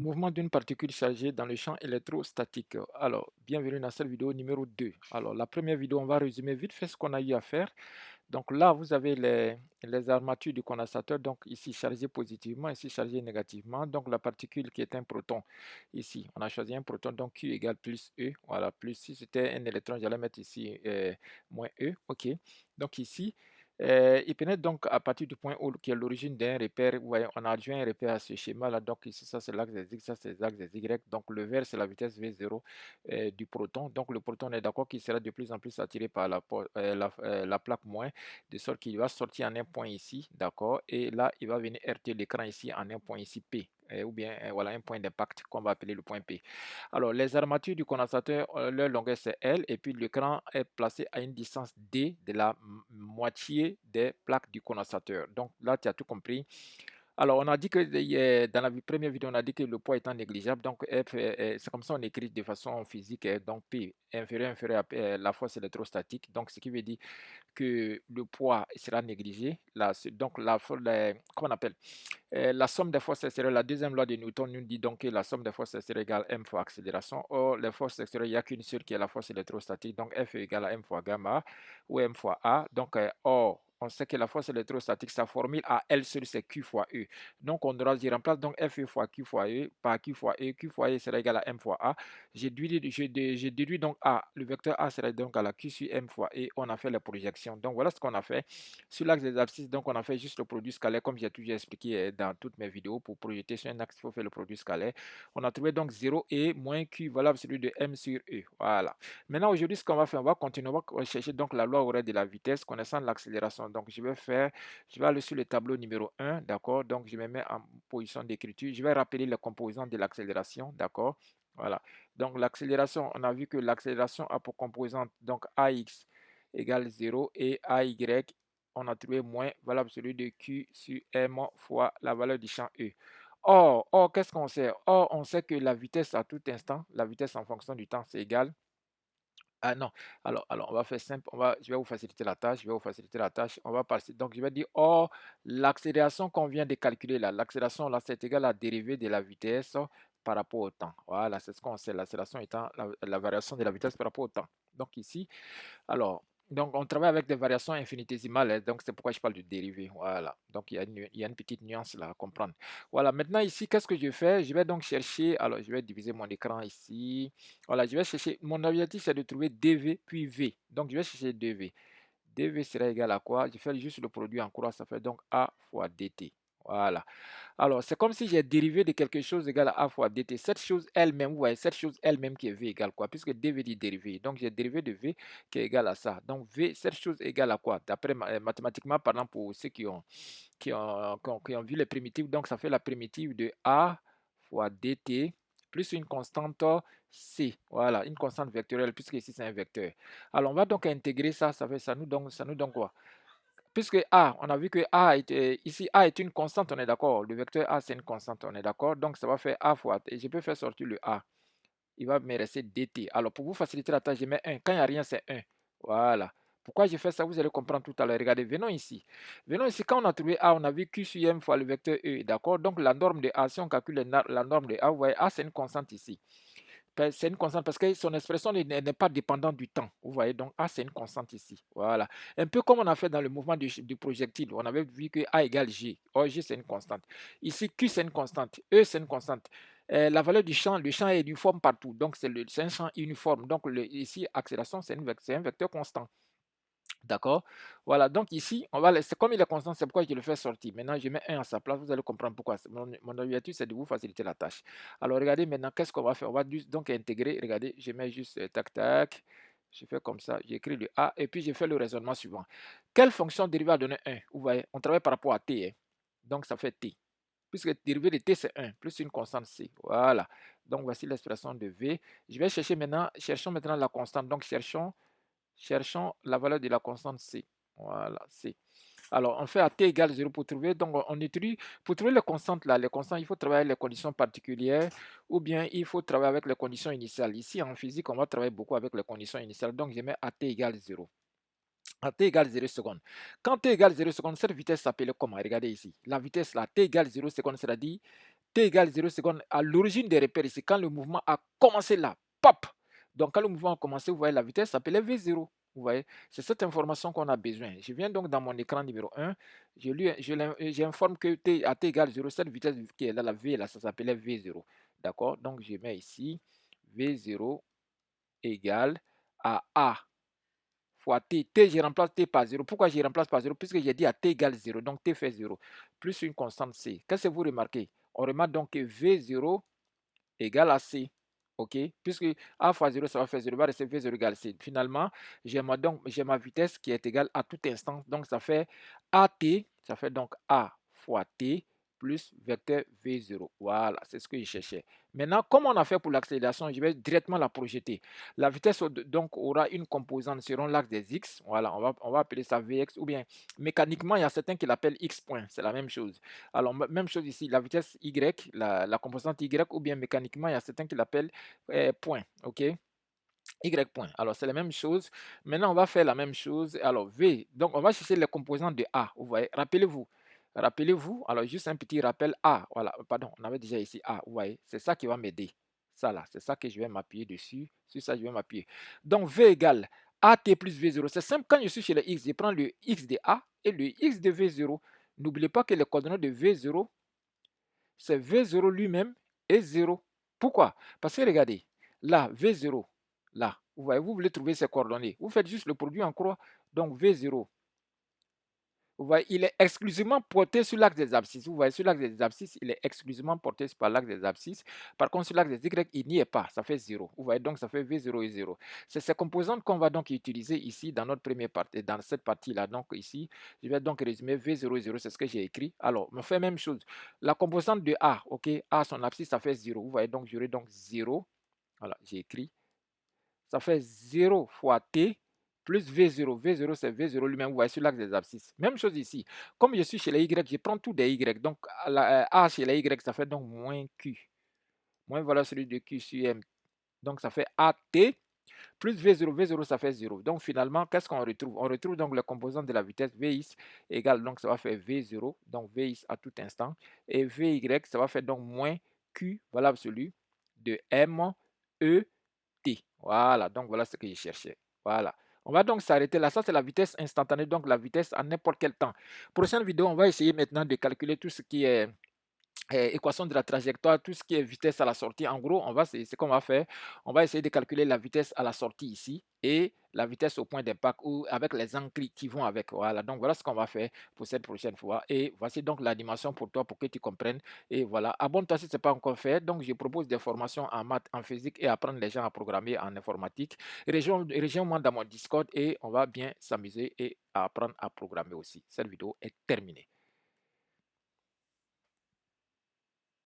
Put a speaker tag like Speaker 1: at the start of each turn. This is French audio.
Speaker 1: Mouvement d'une particule chargée dans le champ électrostatique. Alors, bienvenue dans cette vidéo numéro 2. Alors, la première vidéo, on va résumer vite fait ce qu'on a eu à faire. Donc là, vous avez les armatures du condensateur, donc ici chargées positivement, ici chargées négativement. Donc la particule qui est un proton, ici, on a choisi un proton, donc Q égale plus E. Voilà, plus si c'était un électron, j'allais mettre ici moins E. OK. Donc ici, il pénètre donc à partir du point O qui est l'origine d'un repère. Vous voyez, on a adjoint un repère à ce schéma-là. Donc ici, ça c'est l'axe des X, ça c'est l'axe des Y. Donc le vert, c'est la vitesse V0 du proton. Donc le proton, on est d'accord qu'il sera de plus en plus attiré par la plaque moins, de sorte qu'il va sortir en un point ici, d'accord, et là, il va venir heurter l'écran ici en un point ici P, ou bien voilà un point d'impact qu'on va appeler le point P. Alors, les armatures du condensateur, leur longueur c'est L, et puis l'écran est placé à une distance D de la moitié des plaques du condensateur. Donc là, tu as tout compris. Alors, on a dit que dans la première vidéo, on a dit que le poids étant négligeable, donc F, c'est comme ça on écrit de façon physique, donc P inférieur à la force électrostatique, donc ce qui veut dire que le poids sera négligé. Là, donc, comment on appelle la somme des forces extérieures, la deuxième loi de Newton nous dit donc que la somme des forces extérieures égale m fois accélération. Or, les forces extérieures, il n'y a qu'une seule qui est la force électrostatique, donc F est égal à m fois gamma ou m fois A. Donc, or, on sait que la force électrostatique, sa formule à elle seule, c'est Q fois E. Donc, je remplace donc F fois Q fois E par Q fois E. Q fois E sera égal à M fois A. J'ai déduit donc A. Le vecteur A sera donc à la Q sur M fois E. On a fait les projections. Donc, voilà ce qu'on a fait. Sur l'axe des abscisses, donc on a fait juste le produit scalaire, comme j'ai toujours expliqué dans toutes mes vidéos. Pour projeter sur un axe, il faut faire le produit scalaire. On a trouvé donc 0 et moins Q valable celui de M sur E. Voilà. Maintenant, aujourd'hui, ce qu'on va faire, on va continuer, on va chercher donc la loi horaire de la vitesse connaissant l'accélération. Donc, je vais aller sur le tableau numéro 1, d'accord. Donc, je me mets en position d'écriture. Je vais rappeler les composants de l'accélération, d'accord. Voilà. Donc, l'accélération, on a vu que l'accélération a pour composante donc AX égale 0 et AY, on a trouvé moins valable celui de Q sur M fois la valeur du champ E. Or qu'est-ce qu'on sait? Or, on sait que la vitesse à tout instant, la vitesse en fonction du temps, c'est égal. Ah non, alors on va faire simple, je vais vous faciliter la tâche, on va passer, donc je vais dire, or, l'accélération qu'on vient de calculer là, l'accélération là, c'est égal à la dérivée de la vitesse par rapport au temps. Voilà, c'est ce qu'on sait, l'accélération étant la variation de la vitesse par rapport au temps. Donc ici, alors, donc on travaille avec des variations infinitésimales, hein, donc c'est pourquoi je parle de dérivée. Voilà, donc il y a une petite nuance là à comprendre. Voilà, maintenant ici, qu'est-ce que je fais? Je vais donc chercher, alors je vais diviser mon écran ici. Voilà, je vais chercher, mon objectif c'est de trouver dV puis V. Donc je vais chercher dV. dV sera égal à quoi? Je fais juste le produit en croix, ça fait donc A fois dt. Voilà. Alors, c'est comme si j'ai dérivé de quelque chose égal à A fois dt. Cette chose elle-même, vous voyez, cette chose elle-même qui est V égale quoi? Puisque dV dit dérivé. Donc, j'ai dérivé de V qui est égal à ça. Donc, V, cette chose égale à quoi? D'après mathématiquement parlant, pour ceux qui ont vu les primitives, donc ça fait la primitive de A fois dt plus une constante C. Voilà, une constante vectorielle, puisque ici c'est un vecteur. Alors, on va donc intégrer ça, ça nous donne quoi? Puisque A, on a vu que ici A est une constante, on est d'accord. Le vecteur A, c'est une constante, on est d'accord. Donc, ça va faire A fois, et je peux faire sortir le A. Il va me rester dt. Alors, pour vous faciliter la tâche, je mets 1. Quand il n'y a rien, c'est 1. Voilà. Pourquoi j'ai fait ça, vous allez comprendre tout à l'heure. Regardez, venons ici. Venons ici, quand on a trouvé A, on a vu Q sur M fois le vecteur E, d'accord. Donc, la norme de A, si on calcule la norme de A, vous voyez, A, c'est une constante ici. C'est une constante parce que son expression n'est pas dépendante du temps. Vous voyez, donc A, c'est une constante ici. Voilà. Un peu comme on a fait dans le mouvement du projectile. On avait vu que A égale G. Or, G, c'est une constante. Ici, Q, c'est une constante. E, c'est une constante. La valeur du champ, le champ est uniforme partout. Donc, c'est un champ uniforme. Donc, ici, accélération, c'est un vecteur constant. D'accord. Voilà, donc ici, on va laisser, comme il est constant, c'est pourquoi je le fais sortir. Maintenant, je mets 1 à sa place, vous allez comprendre pourquoi. Mon objectif, c'est de vous faciliter la tâche. Alors, regardez maintenant, qu'est-ce qu'on va faire? On va donc intégrer, regardez, je mets juste tac, tac, je fais comme ça, j'écris le A, et puis je fais le raisonnement suivant. Quelle fonction dérivée à donner 1? Vous voyez, on travaille par rapport à T, hein. Donc ça fait T. Puisque dérivé de T, c'est 1, plus une constante C. Voilà. Donc, voici l'expression de V. Je vais chercher maintenant, cherchons maintenant la constante. Donc, cherchons la valeur de la constante C. Voilà, C. Alors, on fait à t égale 0 pour trouver. Donc, on utilise, pour trouver les constantes là, les constantes, il faut travailler avec les conditions particulières ou bien il faut travailler avec les conditions initiales. Ici, en physique, on va travailler beaucoup avec les conditions initiales. Donc, je mets à t égale 0. À t égale 0 secondes. Quand t égale 0 secondes, cette vitesse s'appelle comment? Regardez ici. La vitesse là, t égale 0 secondes, c'est-à-dire t égale 0 secondes à l'origine des repères ici, quand le mouvement a commencé là, pop. Donc quand le mouvement a commencé, vous voyez la vitesse s'appelait V0. Vous voyez, c'est cette information qu'on a besoin. Je viens donc dans mon écran numéro 1, j'informe que à t égale 0, cette vitesse qui est là, la V, là, ça s'appelait V0. D'accord? Donc je mets ici V0 égale à A fois T. T, je remplace T par 0. Pourquoi je remplace par 0? Puisque j'ai dit à T égale 0, donc T fait 0, plus une constante C. Qu'est-ce que vous remarquez? On remarque donc que V0 égale à C. OK? Puisque A fois 0, ça va faire 0, va rester V0 égale C. Finalement, j'ai ma vitesse qui est égale à tout instant. Donc, ça fait AT, ça fait donc A fois T plus vecteur V0. Voilà, c'est ce que je cherchais. Maintenant, comme on a fait pour l'accélération, je vais directement la projeter. La vitesse donc aura une composante selon l'axe des X. Voilà, on va appeler ça Vx, ou bien mécaniquement, il y a certains qui l'appellent X point. C'est la même chose. Alors, même chose ici, la vitesse Y, la composante Y, ou bien mécaniquement, il y a certains qui l'appellent point. OK? Y point. Alors, c'est la même chose. Maintenant, on va faire la même chose. Alors, V. Donc, on va chercher les composantes de A. Vous voyez, rappelez-vous. Rappelez-vous. Alors, juste un petit rappel A. Voilà, pardon, on avait déjà ici A. Vous voyez, c'est ça qui va m'aider. Ça là, c'est ça que je vais m'appuyer dessus. Sur ça, je vais m'appuyer. Donc, V égale AT plus V0. C'est simple. Quand je suis chez le X, je prends le X de A et le X de V0. N'oubliez pas que les coordonnées de V0, c'est V0 lui-même et 0. Pourquoi? Parce que regardez, là, V0, là, vous voyez, vous voulez trouver ces coordonnées. Vous faites juste le produit en croix. Donc V0, vous voyez, il est exclusivement porté sur l'axe des abscisses. Vous voyez, sur l'axe des abscisses, il est exclusivement porté par l'axe des abscisses. Par contre, sur l'axe des Y, il n'y est pas. Ça fait 0. Vous voyez, donc ça fait V0 et 0. C'est ces composantes qu'on va donc utiliser ici dans notre première partie, dans cette partie-là. Donc ici, je vais donc résumer V0 et 0, c'est ce que j'ai écrit. Alors, on fait la même chose. La composante de A, ok, A, son abscisse, ça fait 0. Vous voyez, donc j'aurai donc 0. Voilà, j'ai écrit. Ça fait 0 fois T plus V0. V0, c'est V0 lui-même, vous voyez, sur l'axe des abscisses. Même chose ici. Comme je suis chez les Y, je prends tous des Y. Donc, A chez les Y, ça fait donc moins Q. Moins valeur celui de Q sur M. Donc, ça fait AT plus V0. V0, ça fait 0. Donc, finalement, qu'est-ce qu'on retrouve? On retrouve donc le composant de la vitesse Vx égale, donc ça va faire V0, donc Vx à tout instant. Et Vy, ça va faire donc moins Q, valable absolu, de M, E, T. Voilà, donc voilà ce que je cherchais. Voilà. On va donc s'arrêter là. Ça, c'est la vitesse instantanée, donc la vitesse à n'importe quel temps. Prochaine vidéo, on va essayer maintenant de calculer tout ce qui est équation de la trajectoire, tout ce qui est vitesse à la sortie. En gros, c'est ce qu'on va faire. On va essayer de calculer la vitesse à la sortie ici et la vitesse au point d'impact ou avec les angles qui vont avec. Voilà, donc voilà ce qu'on va faire pour cette prochaine fois. Et voici donc l'animation pour toi pour que tu comprennes. Et voilà, abonne-toi si ce n'est pas encore fait. Donc, je propose des formations en maths, en physique et apprendre les gens à programmer en informatique. Rejoins-moi dans mon Discord et on va bien s'amuser et apprendre à programmer aussi. Cette vidéo est terminée.